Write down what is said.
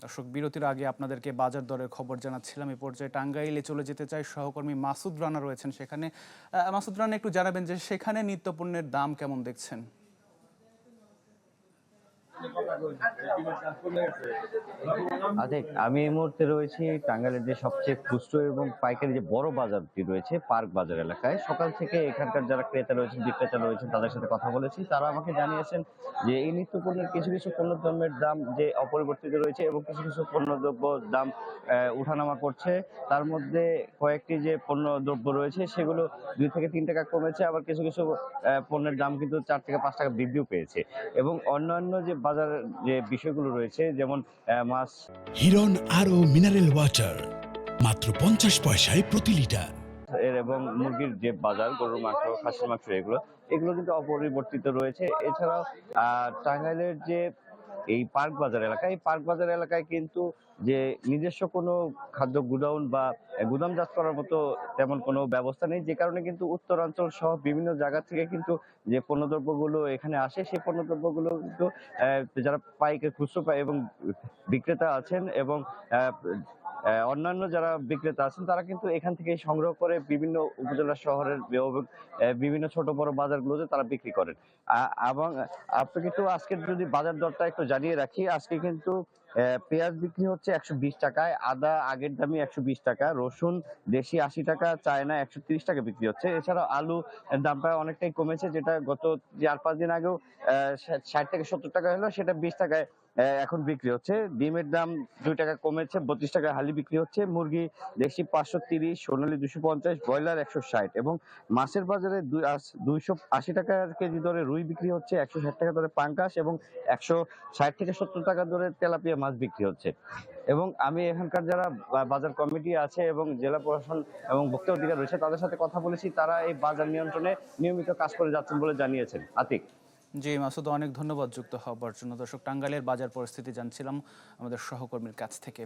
দর্শক, বিরতির আগে আপনাদেরকে বাজার দরের খবর জানাচ্ছিলাম। এই পর্যায়ে টাঙ্গাইলে চলে যেতে চাই, সহকর্মী মাসুদ রানা রয়েছেন সেখানে। মাসুদ রানা, একটু জানাবেন যে সেখানে নিত্যপণ্যের দাম কেমন দেখছেন? আমি এই মুহূর্তে রয়েছি টাঙ্গাইলের যে সবচেয়ে খুচরো এবং পাইকারি যে বড় বাজারটি রয়েছে পার্ক বাজার এলাকায়। সকাল থেকে এখানকার যারা ক্রেতা রয়েছেন বিক্রেতা রয়েছেন তাদের সাথে কথা বলেছি। তারা আমাকে জানিয়েছেন যে এই নিত্য পণ্যের কিছু কিছু পণ্যদ্রব্যের দাম যে অপরিবর্তিত রয়েছে এবং কিছু কিছু পণ্যদ্রব্যর দাম উঠানামা করছে। তার মধ্যে কয়েকটি যে পণ্যদ্রব্য রয়েছে সেগুলো 2 থেকে 3 টাকা কমেছে, আবার কিছু কিছু পণ্যের দাম কিন্তু 4 থেকে 5 টাকা বৃদ্ধিও পেয়েছে। এবং অন্যান্য যে বাজার যে বিষয়গুলো রয়েছে যেমন মাছ, হিরন আরও মিনারেল ওয়াটার মাত্র 50 পয়সায় প্রতি লিটার। এবং মুরগির যে বাজার, গরুর মাংস, খাসির মাংস, এগুলো কিন্তু অপরিবর্তিত রয়েছে। এছাড়াও টাঙ্গাইলের যে এই পার্ক বাজার এলাকায় কিন্তু যে নিজস্ব কোনো খাদ্য গুডাউন বা গুদামজাত করার মতো তেমন কোনো ব্যবস্থা নেই, যে কারণে কিন্তু উত্তরাঞ্চল সহ বিভিন্ন জায়গা থেকে কিন্তু যে পণ্যদ্রব্যগুলো এখানে আসে সেই পণ্যদ্রব্যগুলো কিন্তু যারা পাইকারি খুচরো এবং বিক্রেতা আছেন এবং অন্যান্য যারা বিক্রেতা আছেন তারা কিন্তু এখান থেকে সংগ্রহ করে বিভিন্ন উপজেলা শহরের বিভিন্ন ছোট বড় বাজারগুলোতে তারা বিক্রি করেন। এবং আপনাকে একটু আজকের যদি বাজার দরটা একটু জানিয়ে রাখি, আজকে কিন্তু পেঁয়াজ বিক্রি হচ্ছে 120 টাকায়, আদা আগের দামই 120 টাকা, রসুন দেশি 80 টাকা, চায়না 130 টাকা বিক্রি হচ্ছে। এছাড়াও আলু দামটা অনেকটাই কমেছে, যেটা গত 4-5 দিন আগেও 60 থেকে 70 টাকা হলো, সেটা 20 টাকায় এখন বিক্রি হচ্ছে। ডিমের দাম 2 টাকা কমেছে, 32 টাকায় হালি বিক্রি হচ্ছে। মুরগি দেশি 530, সোনালী 250, ব্রয়লার 160। এবং মাছের বাজারে 280 টাকা কেজি দরে রুই বিক্রি হচ্ছে, 160 টাকা দরে পাঙ্গাস এবং 160 থেকে 70 টাকা দরে তেলাপিয়া মাছ বিক্রি হচ্ছে। এবং আমি এখানকার যারা বাজার কমিটি আছে এবং জেলা প্রশাসন এবং ভোক্তা অধিকার রয়েছে তাদের সাথে কথা বলেছি, তারা এই বাজার নিয়ন্ত্রণে নিয়মিত কাজ করে যাচ্ছেন বলে জানিয়েছেন। আতিক। জি মাসুদ, অনেক ধন্যবাদ যুক্ত হবার জন্য। দর্শক, টাঙ্গাইলের বাজার পরিস্থিতি জানছিলাম আমাদের সহকর্মীর কাছ থেকে।